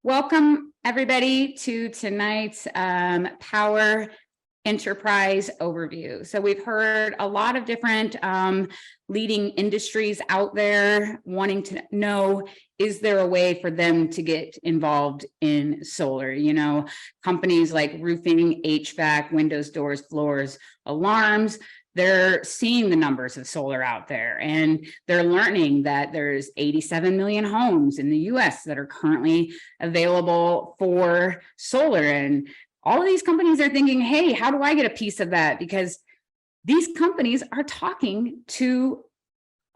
Welcome, everybody, to tonight's Powur Enterprise Overview. So we've heard a lot of different leading industries out there wanting to know, is there a way for them to get involved in solar? You know, companies like roofing, HVAC, windows, doors, floors, alarms, they're seeing the numbers of solar out there, and they're learning that there's 87 million homes in the US that are currently available for solar. And all of these companies are thinking, hey, how do I get a piece of that? Because these companies are talking to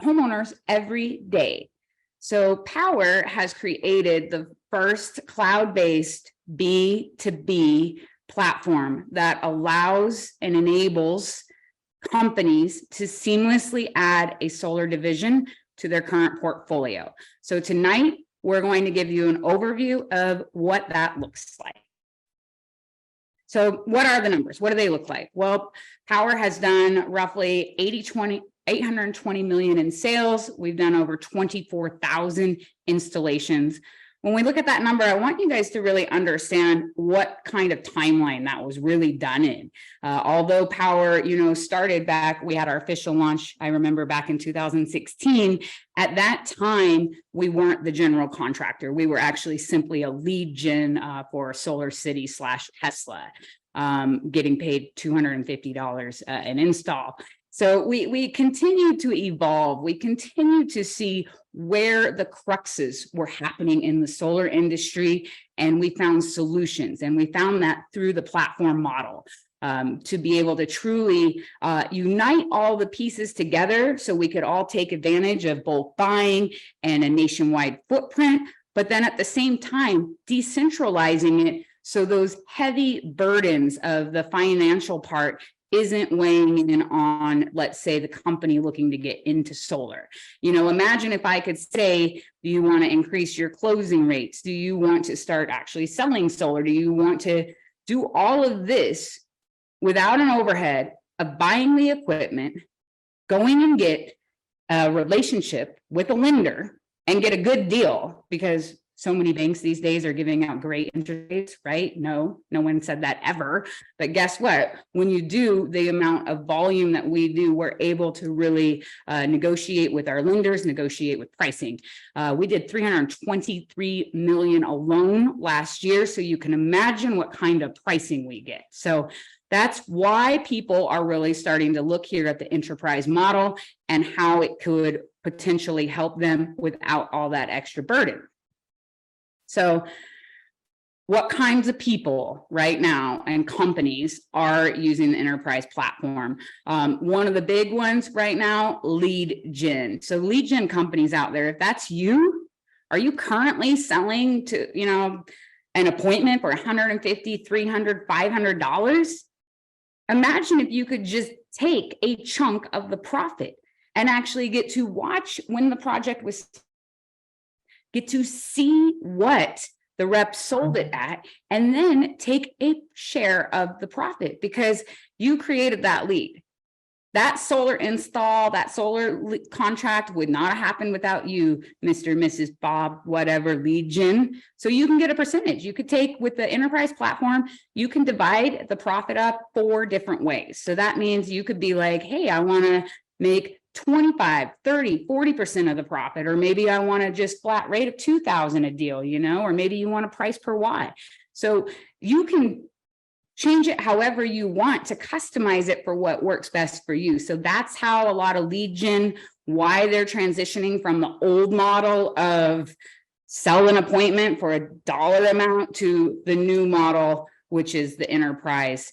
homeowners every day. So Powur has created the first cloud-based B2B platform that allows and enables companies to seamlessly add a solar division to their current portfolio. So tonight, we're going to give you an overview of what that looks like. So what are the numbers? What do they look like? Well, Powur has done roughly 820 million in sales. We've done over 24,000 installations. When we look at that number, I want you guys to really understand what kind of timeline that was really done in. Although Powur, started back, we had our official launch, I remember back in 2016. At that time, we weren't the general contractor. We were actually simply a lead gen for Solar City / Tesla, getting paid $250 an install. So we continue to evolve. We continue to see where the cruxes were happening in the solar industry, and we found solutions. And we found that through the platform model to be able to truly unite all the pieces together so we could all take advantage of bulk buying and a nationwide footprint, but then at the same time, decentralizing it so those heavy burdens of the financial part isn't weighing in on, let's say, the company looking to get into solar. Imagine if I could say, do you want to increase your closing rates? Do you want to start actually selling solar? Do you want to do all of this without an overhead of buying the equipment, going and get a relationship with a lender and get a good deal? Because so many banks these days are giving out great interest rates, right? No one said that ever. But guess what? When you do the amount of volume that we do, we're able to really negotiate with our lenders, negotiate with pricing. We did 323 million alone last year. So you can imagine what kind of pricing we get. So that's why people are really starting to look here at the enterprise model and how it could potentially help them without all that extra burden. So what kinds of people right now and companies are using the enterprise platform? One of the big ones right now, lead gen. So lead gen companies out there, if that's you, are you currently selling to, an appointment for $150, $300, $500? Imagine if you could just take a chunk of the profit and actually get to watch when the project was, get to see what the rep sold it at, and then take a share of the profit because you created that lead. That solar install, that solar contract would not happen without you, Mr. and Mrs. Bob, whatever, lead gen. So you can get a percentage. You could take with the enterprise platform, you can divide the profit up 4 different ways. So that means you could be like, hey, I want to make 25, 30, 40% of the profit, or maybe I want to just flat rate of 2,000 a deal, or maybe you want a price per watt. So you can change it however you want to customize it for what works best for you. So that's how a lot of lead gen, why they're transitioning from the old model of sell an appointment for a dollar amount to the new model, which is the enterprise.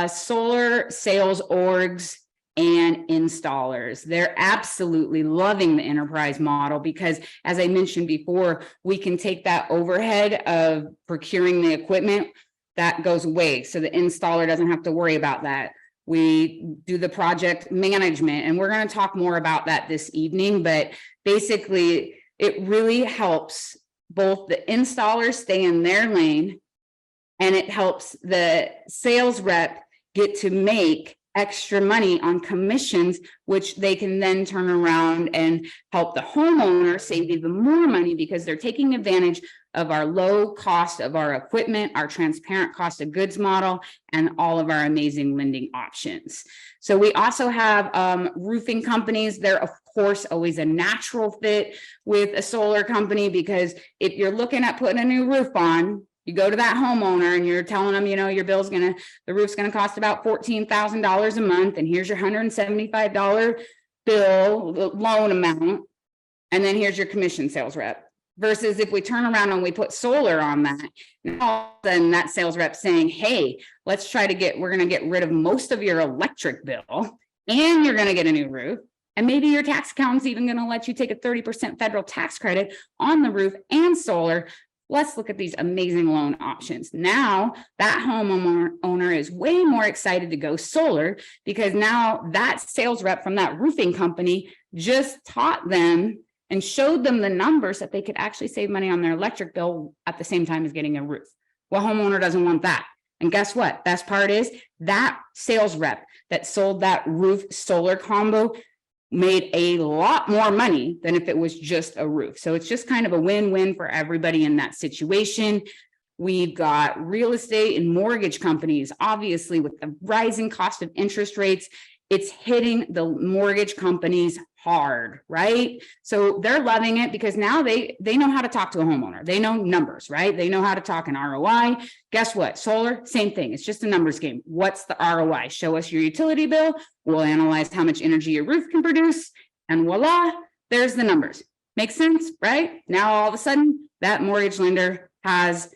Solar sales orgs and installers, they're absolutely loving the enterprise model because, as I mentioned before, we can take that overhead of procuring the equipment, that goes away. So the installer doesn't have to worry about that. We do the project management, and we're going to talk more about that this evening, but basically it really helps both the installers stay in their lane, and it helps the sales rep get to make extra money on commissions, which they can then turn around and help the homeowner save even more money because they're taking advantage of our low cost of our equipment, our transparent cost of goods model, and all of our amazing lending options. So we also have roofing companies. They're, of course, always a natural fit with a solar company, because if you're looking at putting a new roof on, you go to that homeowner and you're telling them, you know, your the roof's gonna cost about $14,000 a month, and here's your $175 bill, loan amount, and then here's your commission, sales rep. Versus if we turn around and we put solar on that, then that sales rep saying, hey, let's try to we're gonna get rid of most of your electric bill, and you're gonna get a new roof. And maybe your tax accountant's even gonna let you take a 30% federal tax credit on the roof and solar. Let's look at these amazing loan options. Now that homeowner is way more excited to go solar, because now that sales rep from that roofing company just taught them and showed them the numbers that they could actually save money on their electric bill at the same time as getting a roof. Well, homeowner doesn't want that. And guess what? Best part is that sales rep that sold that roof solar combo made a lot more money than if it was just a roof. So it's just kind of a win-win for everybody in that situation. We've got real estate and mortgage companies. Obviously, with the rising cost of interest rates, it's hitting the mortgage companies hard, right? So they're loving it, because now they know how to talk to a homeowner. They know numbers, right? They know how to talk an ROI. Guess what? Solar, same thing. It's just a numbers game. What's the ROI? Show us your utility bill. We'll analyze how much energy your roof can produce, and voila, there's the numbers. Makes sense, right? Now, all of a sudden, that mortgage lender has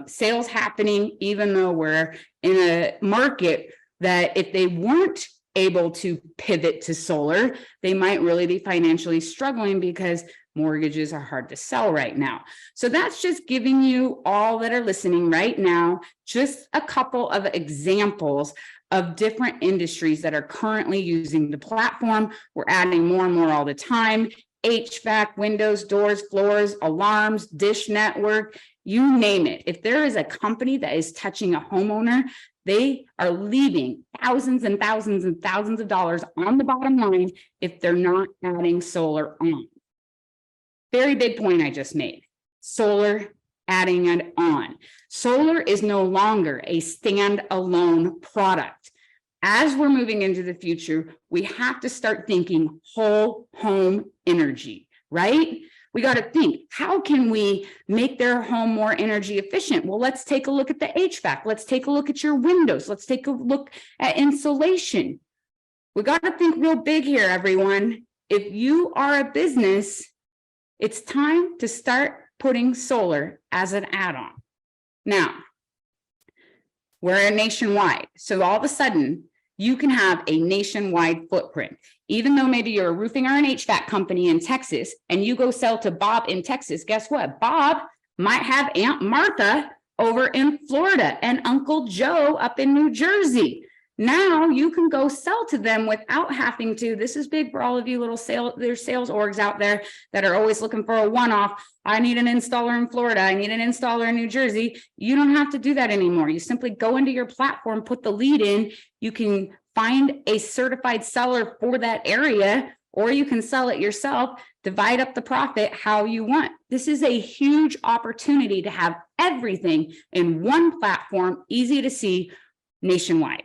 sales happening, even though we're in a market that if they weren't able to pivot to solar, they might really be financially struggling, because mortgages are hard to sell right now. So that's just giving you all that are listening right now just a couple of examples of different industries that are currently using the platform. We're adding more and more all the time. HVAC, windows, doors, floors, alarms, dish network, you name it. If there is a company that is touching a homeowner, they are leaving thousands and thousands and thousands of dollars on the bottom line if they're not adding solar on. Very big point I just made. Solar, adding it on. Solar is no longer a standalone product. As we're moving into the future, we have to start thinking whole home energy, right? We got to think, how can we make their home more energy efficient? Well, let's take a look at the HVAC. Let's take a look at your windows. Let's take a look at insulation. We got to think real big here, everyone. If you are a business, it's time to start putting solar as an add-on. Now, we're nationwide. So all of a sudden, you can have a nationwide footprint. Even though maybe you're a roofing or an HVAC company in Texas and you go sell to Bob in Texas, guess what? Bob might have Aunt Martha over in Florida and Uncle Joe up in New Jersey. Now you can go sell to them without having to. This is big for all of you there's sales orgs out there that are always looking for a one-off. I need an installer in Florida. I need an installer in New Jersey. You don't have to do that anymore. You simply go into your platform, put the lead in. You can find a certified seller for that area, or you can sell it yourself, divide up the profit how you want. This is a huge opportunity to have everything in one platform, easy to see, nationwide.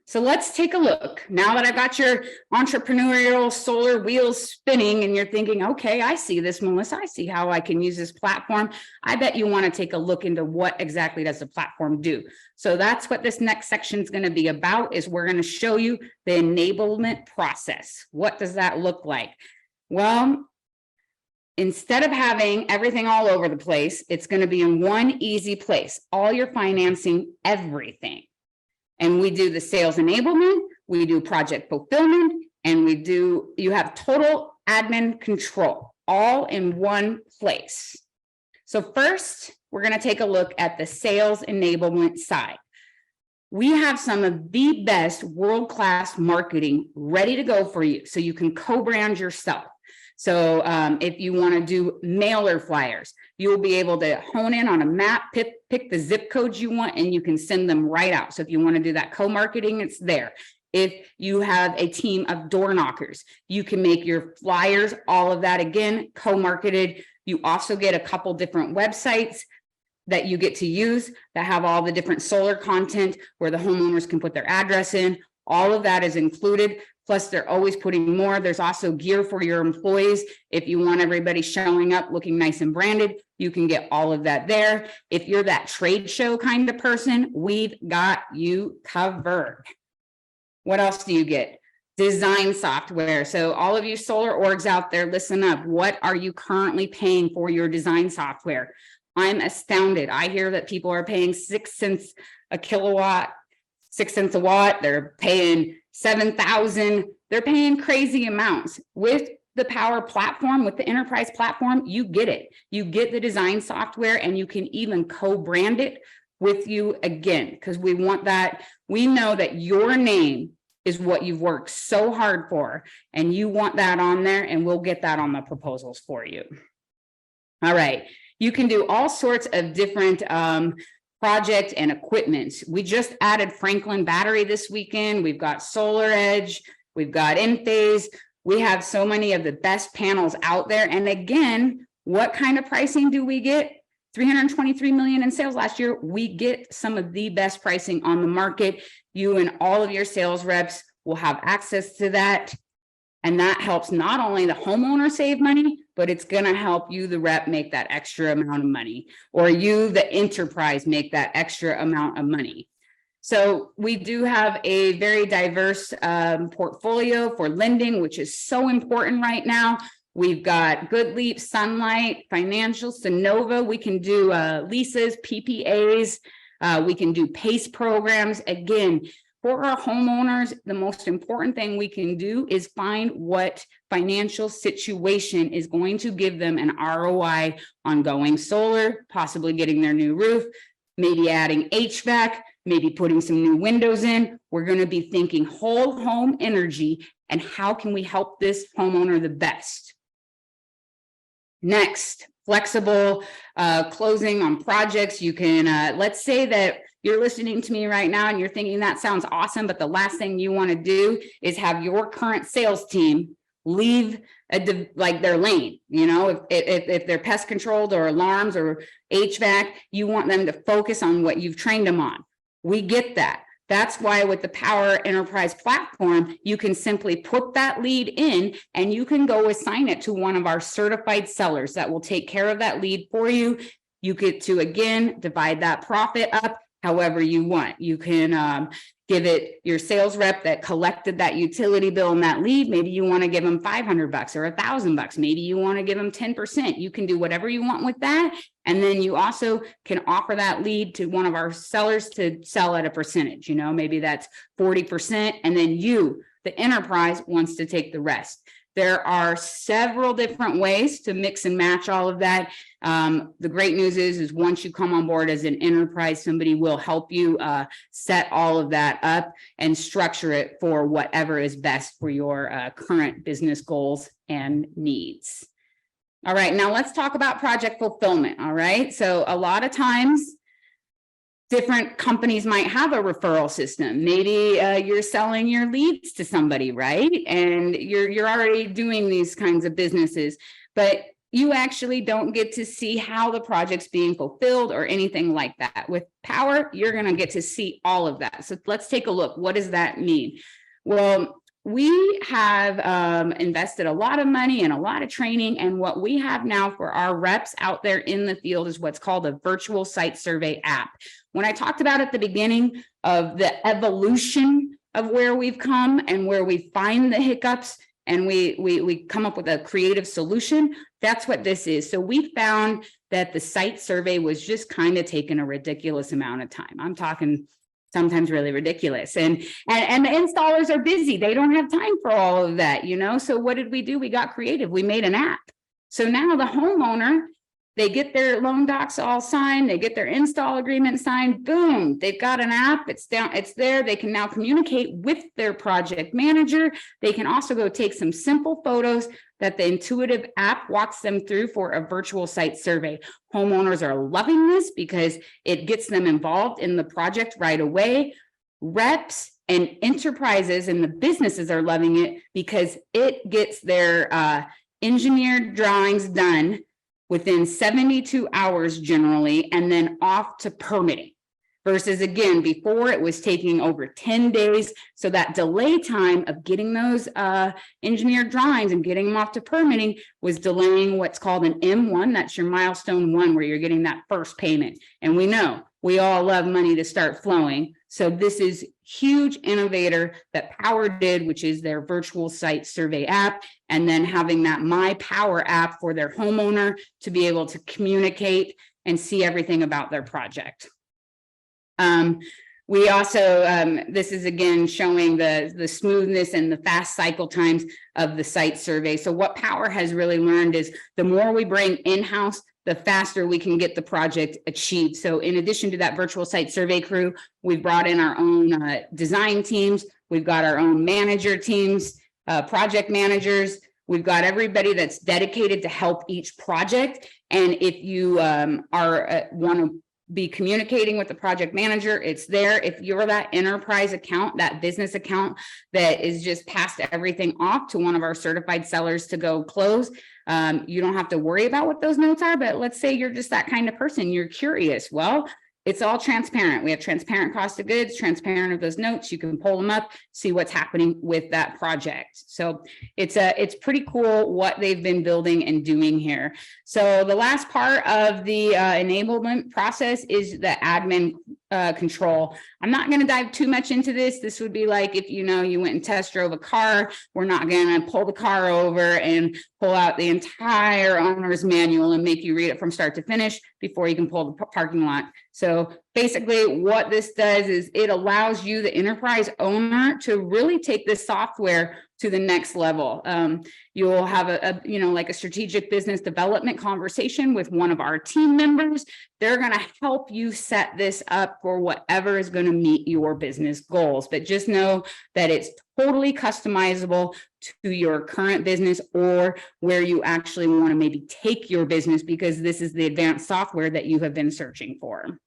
So let's take a look. Now that I've got your entrepreneurial solar wheels spinning and you're thinking, okay, I see this, Melissa, I see how I can use this platform. I bet you want to take a look into what exactly does the platform do. So that's what this next section is going to be about, is we're going to show you the enablement process. What does that look like? Well, instead of having everything all over the place, it's going to be in one easy place, all your financing, everything. And we do the sales enablement, we do project fulfillment, and you have total admin control, all in one place. So first, we're going to take a look at the sales enablement side. We have some of the best world-class marketing ready to go for you, so you can co-brand yourself. So if you want to do mailer flyers, you'll be able to hone in on a map, pick the zip codes you want, and you can send them right out. So if you want to do that co-marketing, it's there. If you have a team of door knockers, you can make your flyers, all of that, again, co-marketed. You also get a couple different websites that you get to use that have all the different solar content where the homeowners can put their address in. All of that is included. Plus, they're always putting more. There's also gear for your employees. If you want everybody showing up looking nice and branded, you can get all of that there. If you're that trade show kind of person, we've got you covered. What else do you get? Design software. So all of you solar orgs out there, listen up. What are you currently paying for your design software? I'm astounded. I hear that people are paying 6 cents a kilowatt, 6 cents a watt. They're paying 7,000. They're paying crazy amounts. With the Powur platform, with the enterprise platform, you get it. You get the design software, and you can even co-brand it with you again, because we want that. We know that your name is what you've worked so hard for, and you want that on there, and we'll get that on the proposals for you. All right. You can do all sorts of different project and equipment. We just added Franklin Battery this weekend. We've got Solar Edge. We've got Enphase. We have so many of the best panels out there. And again, what kind of pricing do we get? 323 million in sales last year. We get some of the best pricing on the market. You and all of your sales reps will have access to that. And that helps not only the homeowner save money, but it's going to help you, the rep, make that extra amount of money, or you, the enterprise, make that extra amount of money. So we do have a very diverse portfolio for lending, which is so important right now. We've got Good Leap, Sunlight, Financial, Sonova. We can do leases, PPAs. We can do PACE programs. Again, for our homeowners, the most important thing we can do is find what financial situation is going to give them an ROI on going solar, possibly getting their new roof, maybe adding HVAC, maybe putting some new windows in. We're going to be thinking whole home energy and how can we help this homeowner the best. Next, flexible closing on projects. You can, let's say that you're listening to me right now and you're thinking that sounds awesome, but the last thing you want to do is have your current sales team leave like their lane. You know, if they're pest controlled or alarms or HVAC, you want them to focus on what you've trained them on. We get that. That's why with the Powur Enterprise platform, you can simply put that lead in and you can go assign it to one of our certified sellers that will take care of that lead for you. You get to, again, divide that profit up however you want. You can give it your sales rep that collected that utility bill and that lead. Maybe you want to give them $500 or $1,000. Maybe you want to give them 10%. You can do whatever you want with that. And then you also can offer that lead to one of our sellers to sell at a percentage. You know, maybe that's 40%. And then you, the enterprise, wants to take the rest. There are several different ways to mix and match all of that. The great news is once you come on board as an enterprise, somebody will help you set all of that up and structure it for whatever is best for your current business goals and needs. All right, now let's talk about project fulfillment. All right, so a lot of times different companies might have a referral system. Maybe you're selling your leads to somebody, right? And you're already doing these kinds of businesses, but you actually don't get to see how the project's being fulfilled or anything like that. With Powur, you're going to get to see all of that. So let's take a look. What does that mean? Well, we have invested a lot of money and a lot of training, and what we have now for our reps out there in the field is what's called a virtual site survey app. When I talked about at the beginning of the evolution of where we've come and where we find the hiccups and we come up with a creative solution, that's what this is. So we found that the site survey was just kind of taking a ridiculous amount of time. I'm talking sometimes really ridiculous. And the installers are busy. They don't have time for all of that, you know? So what did we do? We got creative. We made an app. So now the homeowner, they get their loan docs all signed, they get their install agreement signed, boom, they've got an app, it's there. They can now communicate with their project manager. They can also go take some simple photos that the intuitive app walks them through for a virtual site survey. Homeowners are loving this because it gets them involved in the project right away. Reps and enterprises and the businesses are loving it because it gets their engineered drawings done within 72 hours generally, and then off to permitting. Versus again, before it was taking over 10 days. So that delay time of getting those engineered drawings and getting them off to permitting was delaying what's called an M1. That's your milestone one, where you're getting that first payment. And we know we all love money to start flowing. So this is huge innovator that Powur did, which is their virtual site survey app, and then having that My Powur app for their homeowner to be able to communicate and see everything about their project. We also, this is again showing the smoothness and the fast cycle times of the site survey. So what Powur has really learned is the more we bring in-house, the faster we can get the project achieved. So in addition to that virtual site survey crew, we've brought in our own design teams. We've got our own manager teams, project managers. We've got everybody that's dedicated to help each project. And if you want to be communicating with the project manager, it's there. If you're that enterprise account, that business account that is just passed everything off to one of our certified sellers to go close, you don't have to worry about what those notes are. But let's say you're just that kind of person, you're curious. Well, it's all transparent. We have transparent cost of goods, transparent of those notes. You can pull them up, see what's happening with that project. So it's pretty cool what they've been building and doing here. So the last part of the enablement process is the admin control. I'm not going to dive too much into this. This would be like if you went and test drove a car. We're not going to pull the car over and pull out the entire owner's manual and make you read it from start to finish before you can pull the parking lot. So basically what this does is it allows you, the enterprise owner, to really take this software to the next level. You'll have like a strategic business development conversation with one of our team members. They're going to help you set this up for whatever is going to meet your business goals. But just know that it's totally customizable to your current business or where you actually want to maybe take your business, because this is the advanced software that you have been searching for.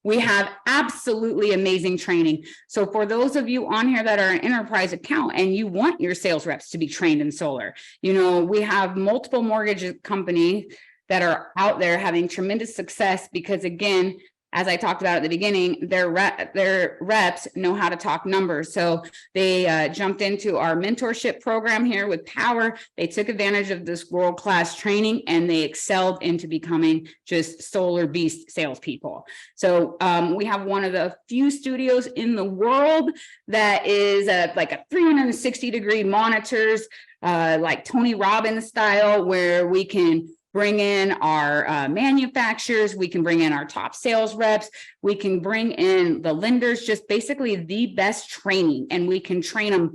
We have absolutely amazing training. So for those of you on here that are an enterprise account and you want your sales reps to be trained in solar, we have multiple mortgage companies that are out there having tremendous success because, again, as I talked about at the beginning, their reps know how to talk numbers. So they jumped into our mentorship program here with Powur. They took advantage of this world-class training and they excelled into becoming just solar beast salespeople. So we have one of the few studios in the world that is like a 360-degree monitors, like Tony Robbins style, where we can bring in our manufacturers, we can bring in our top sales reps, we can bring in the lenders, just basically the best training, and we can train them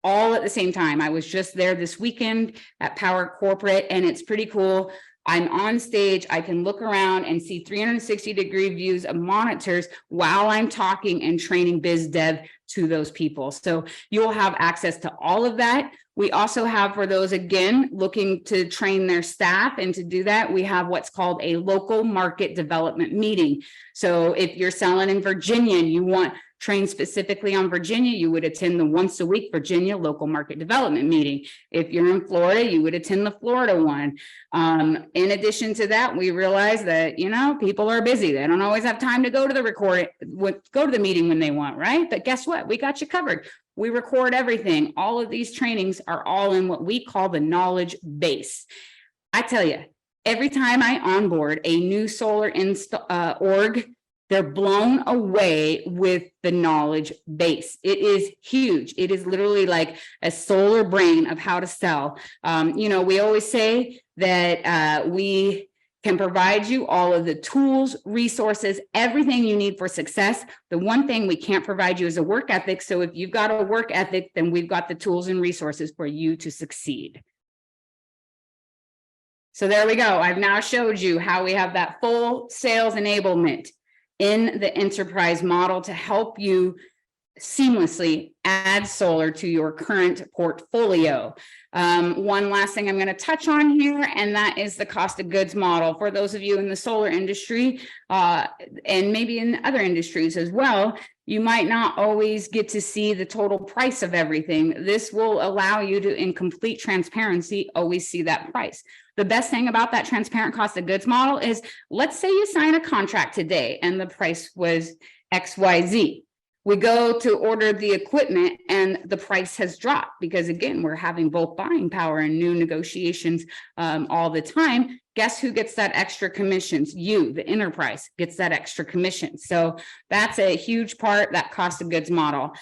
all at the same time. I was just there this weekend at Powur Corporate, and it's pretty cool. I'm on stage, I can look around and see 360-degree views of monitors while I'm talking and training biz dev to those people. So you'll have access to all of that. We also have, for those, again, looking to train their staff, and to do that, we have what's called a local market development meeting. So if you're selling in Virginia and you want trained specifically on Virginia, you would attend the once a week Virginia local market development meeting. If you're in Florida, you would attend the Florida one. In addition to that, we realize that, people are busy. They don't always have time to go to the meeting when they want, right? But guess what? We got you covered. We record everything. All of these trainings are all in what we call the knowledge base. I tell you, every time I onboard a new solar org, they're blown away with the knowledge base. It is huge. It is literally like a solar brain of how to sell. We always say that we can provide you all of the tools, resources, everything you need for success. The one thing we can't provide you is a work ethic. So if you've got a work ethic, then we've got the tools and resources for you to succeed. So there we go. I've now showed you how we have that full sales enablement in the enterprise model to help you seamlessly add solar to your current portfolio. One last thing I'm going to touch on here, and that is the cost of goods model. For those of you in the solar industry, and maybe in other industries as well, you might not always get to see the total price of everything. This will allow you to, in complete transparency, always see that price. The best thing about that transparent cost of goods model is, let's say you sign a contract today and the price was XYZ. We go to order the equipment and the price has dropped because, again, we're having bulk buying power and new negotiations all the time. Guess who gets that extra commissions? You, the enterprise, gets that extra commission. So that's a huge part, that cost of goods model.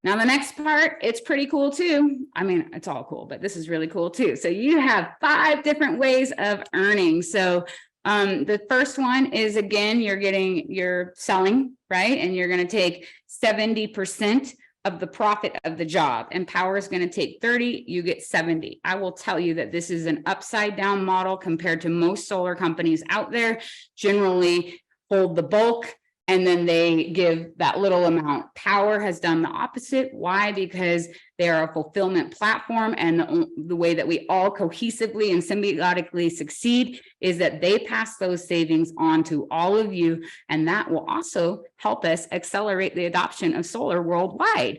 Now, the next part, it's pretty cool too. I mean, it's all cool, but this is really cool too. So you have 5 different ways of earning. So the first one is, again, you're selling, right? And you're going to take 70% of the profit of the job, and Powur is going to take 30, you get 70. I will tell you that this is an upside down model compared to most solar companies out there. Generally hold the bulk and then they give that little amount. Powur has done the opposite. Why? Because they are a fulfillment platform, and the way that we all cohesively and symbiotically succeed is that they pass those savings on to all of you, and that will also help us accelerate the adoption of solar worldwide.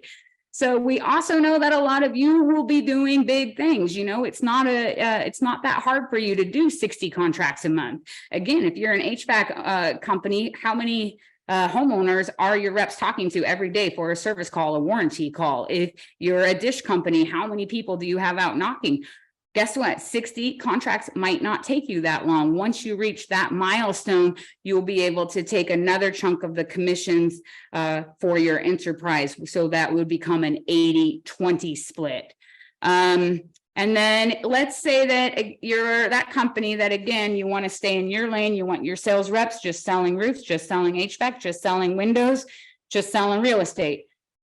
So we also know that a lot of you will be doing big things. You know, it's not that hard for you to do 60 contracts a month. Again, if you're an HVAC company, how many homeowners are your reps talking to every day for a service call, a warranty call? If you're a dish company, how many people do you have out knocking? Guess what? 60 contracts might not take you that long. Once you reach that milestone, you'll be able to take another chunk of the commissions for your enterprise. So that would become an 80-20 split. And then let's say that you're that company that, again, you want to stay in your lane. You want your sales reps just selling roofs, just selling HVAC, just selling windows, just selling real estate.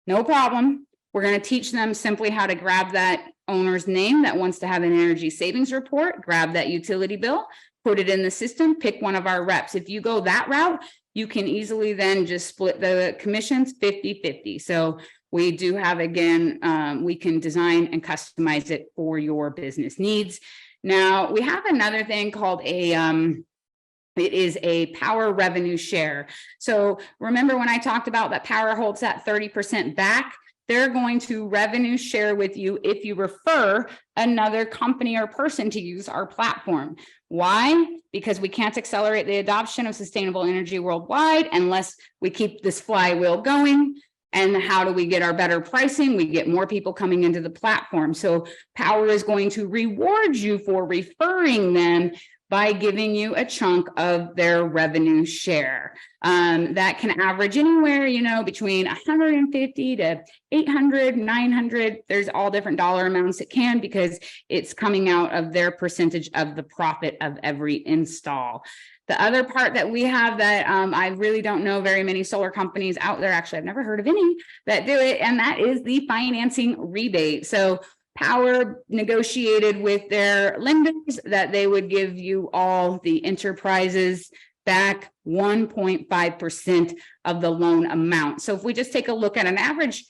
No problem. We're going to teach them simply how to grab that owner's name that wants to have an energy savings report, grab that utility bill, put it in the system, pick one of our reps. If you go that route, you can easily then just split the commissions 50-50. So we do have, again, we can design and customize it for your business needs. Now, we have another thing called it is a Powur revenue share. So remember when I talked about that Powur holds that 30% back? They're going to revenue share with you if you refer another company or person to use our platform. Why? Because we can't accelerate the adoption of sustainable energy worldwide unless we keep this flywheel going. And how do we get our better pricing? We get more people coming into the platform. So Powur is going to reward you for referring them by giving you a chunk of their revenue share. That can average anywhere, you know, between 150 to 800, 900. There's all different dollar amounts it can, because it's coming out of their percentage of the profit of every install. The other part that we have that I really don't know very many solar companies out there, actually, I've never heard of any that do it, and that is the financing rebate. So Powur negotiated with their lenders that they would give you all the enterprises back 1.5% of the loan amount. So if we just take a look at an average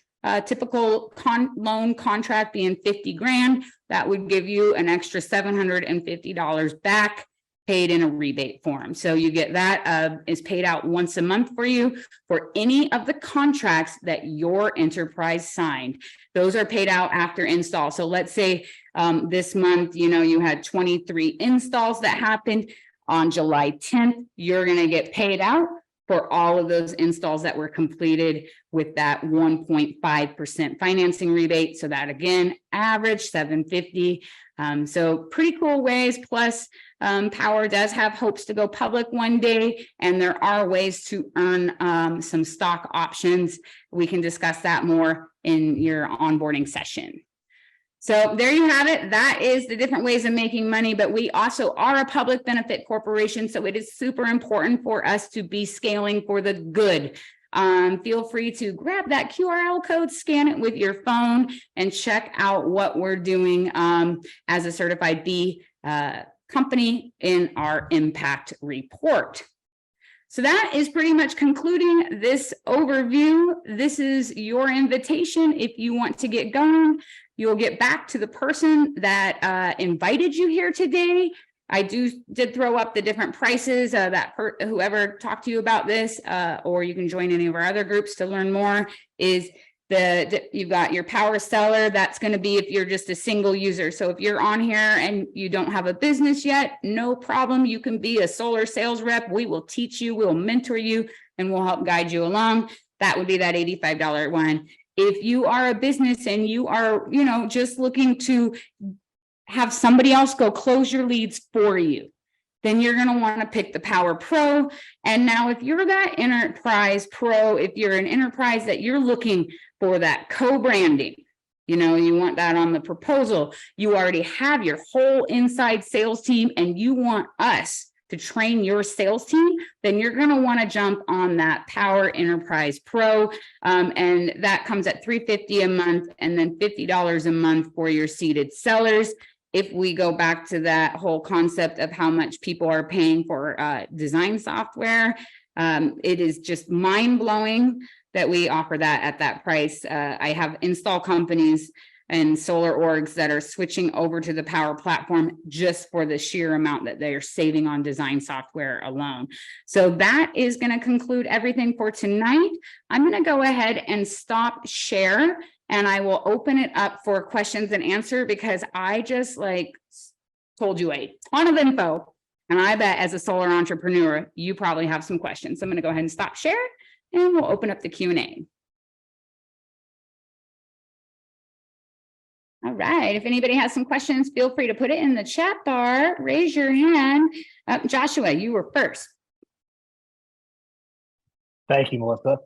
typical loan contract being 50 grand, that would give you an extra $750 back, paid in a rebate form. So you get that is paid out once a month for you for any of the contracts that your enterprise signed. Those are paid out after install. So let's say this month, you know, you had 23 installs that happened. On July 10th, you're going to get paid out for all of those installs that were completed with that 1.5% financing rebate. So that, again, average $750. So pretty cool ways. Plus, Powur does have hopes to go public one day, and there are ways to earn some stock options. We can discuss that more in your onboarding session. So there you have it. That is the different ways of making money, but we also are a public benefit corporation, so it is super important for us to be scaling for the good. Feel free to grab that QR code, scan it with your phone, and check out what we're doing as a certified B company in our impact report. So that is pretty much concluding this overview. This is your invitation. If you want to get going, you'll get back to the person that invited you here today. I did throw up the different prices that whoever talked to you about this, or you can join any of our other groups to learn more, is You've got your Powur seller. That's going to be if you're just a single user. So if you're on here and you don't have a business yet, no problem. You can be a solar sales rep. We will teach you, we'll mentor you, and we'll help guide you along. That would be that $85 one. If you are a business and you are, just looking to have somebody else go close your leads for you, then you're going to want to pick the Powur Pro. And now if you're that enterprise pro, if you're an enterprise that you're looking for that co-branding, you want that on the proposal, you already have your whole inside sales team and you want us to train your sales team, then you're going to want to jump on that Powur Enterprise Pro. And that comes at $350 a month and then $50 a month for your seated sellers. If we go back to that whole concept of how much people are paying for design software, it is just mind-blowing that we offer that at that price. I have install companies and solar orgs that are switching over to the Powur platform just for the sheer amount that they are saving on design software alone. So that is going to conclude everything for tonight. I'm going to go ahead and stop share, and I will open it up for questions and answer, because I just told you a ton of info, and I bet as a solar entrepreneur, you probably have some questions. So I'm going to go ahead and stop share, and we'll open up the Q&A. All right, if anybody has some questions, feel free to put it in the chat bar, raise your hand. Joshua, you were first. Thank you, Melissa.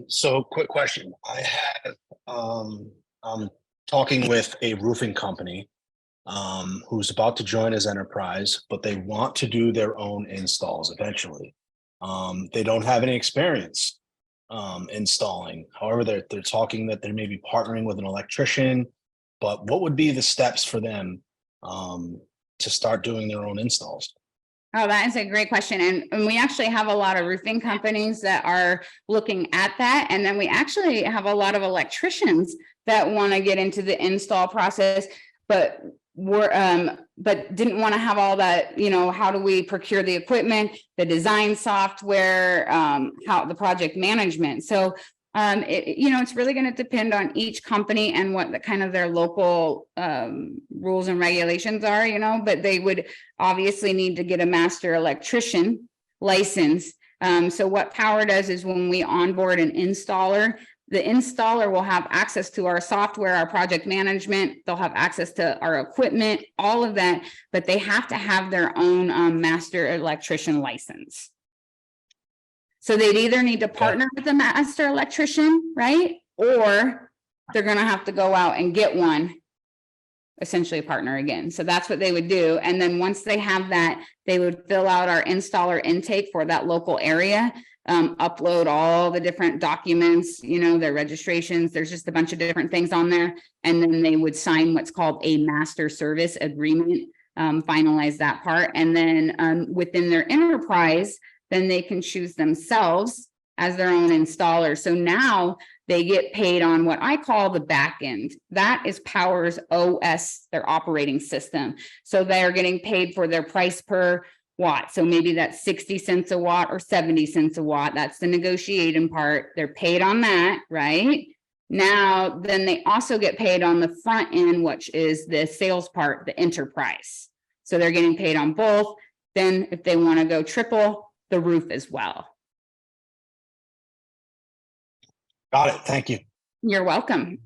So quick question. I'm talking with a roofing company who's about to join as enterprise, but they want to do their own installs eventually. They don't have any experience installing. However, they're talking that they may be partnering with an electrician, but what would be the steps for them to start doing their own installs? Oh, that is a great question. And we actually have a lot of roofing companies that are looking at that. And then we actually have a lot of electricians that want to get into the install process, but didn't want to have all that, how do we procure the equipment, the design software, how the project management. So it's really going to depend on each company and what the kind of their local rules and regulations are, but they would obviously need to get a master electrician license. So what Powur does is when we onboard an installer, the installer will have access to our software, our project management, they'll have access to our equipment, all of that, but they have to have their own master electrician license. So they'd either need to partner with a master electrician, right? Or they're going to have to go out and get one, essentially a partner again. So that's what they would do. And then once they have that, they would fill out our installer intake for that local area, upload all the different documents, their registrations. There's just a bunch of different things on there. And then they would sign what's called a master service agreement, finalize that part. And then within their enterprise, then they can choose themselves as their own installer. So now they get paid on what I call the back end. That is Powur's OS, their operating system. So they're getting paid for their price per watt. So maybe that's 60 cents a watt or 70 cents a watt. That's the negotiating part. They're paid on that, right? Now, then they also get paid on the front end, which is the sales part, the enterprise. So they're getting paid on both. Then if they want to go triple, the roof as well. Got it. Thank you. You're welcome.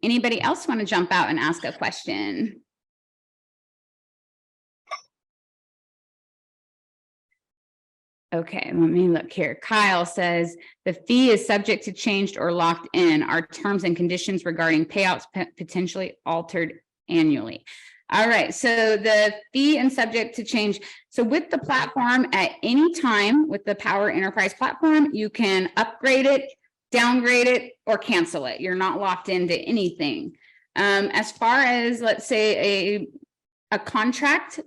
Anybody else want to jump out and ask a question? Okay, let me look here. Kyle says the fee is subject to changed or locked in. Are terms and conditions regarding payouts potentially altered annually? All right, so the fee and subject to change. So with the platform at any time with the Powur Enterprise platform, you can upgrade it, downgrade it, or cancel it. You're not locked into anything. As far as, let's say, a contract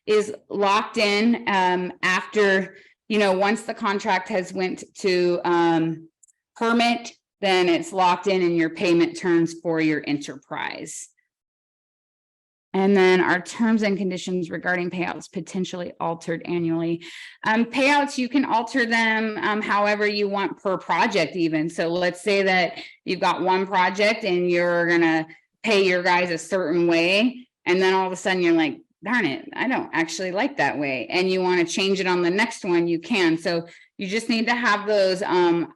is locked in after, once the contract has went to permit, then it's locked in your payment terms for your enterprise. And then our terms and conditions regarding payouts potentially altered annually. Payouts, you can alter them however you want per project even. So let's say that you've got one project and you're gonna pay your guys a certain way. And then all of a sudden you're like, darn it, I don't actually like that way. And you want to change it on the next one, you can. So you just need to have those,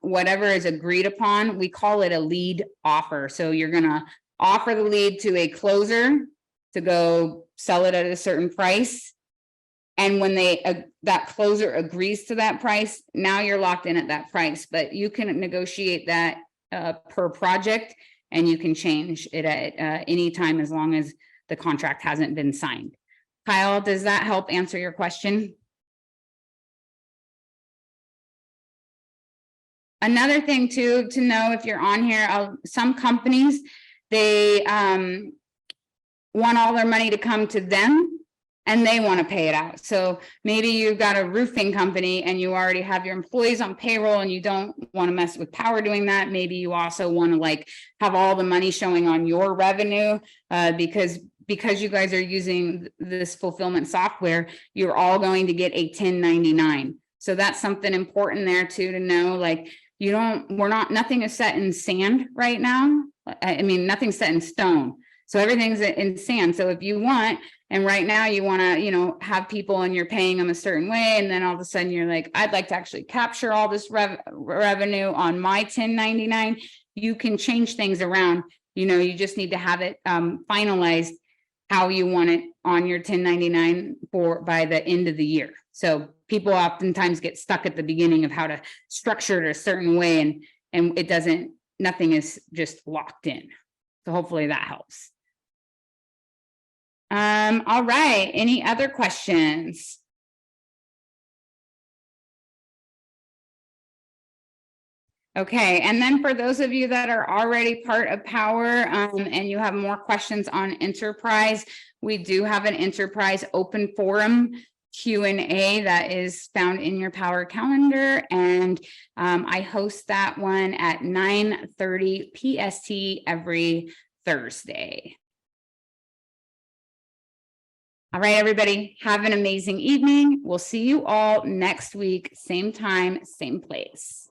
whatever is agreed upon. We call it a lead offer. So you're gonna offer the lead to a closer to go sell it at a certain price. And when that closer agrees to that price, now you're locked in at that price, but you can negotiate that per project, and you can change it at any time as long as the contract hasn't been signed. Kyle, does that help answer your question? Another thing too, to know if you're on here, some companies, they want all their money to come to them and they want to pay it out. So maybe you've got a roofing company and you already have your employees on payroll and you don't want to mess with Powur doing that. Maybe you also want to like have all the money showing on your revenue because you guys are using this fulfillment software, you're all going to get a 1099. So that's something important there too, to know, like, nothing is set in sand right now. I mean, nothing's set in stone. So everything's in sand. So if you want, and right now you want to, have people and you're paying them a certain way, and then all of a sudden you're like, I'd like to actually capture all this revenue on my 1099, you can change things around. You just need to have it finalized how you want it on your 1099 by the end of the year. So people oftentimes get stuck at the beginning of how to structure it a certain way, and nothing is just locked in. So hopefully that helps. All right, any other questions? Okay, and then for those of you that are already part of Powur and you have more questions on enterprise, we do have an enterprise open forum Q&A that is found in your Powur calendar, and I host that one at 9:30 PST every Thursday. All right, everybody, have an amazing evening. We'll see you all next week, same time, same place.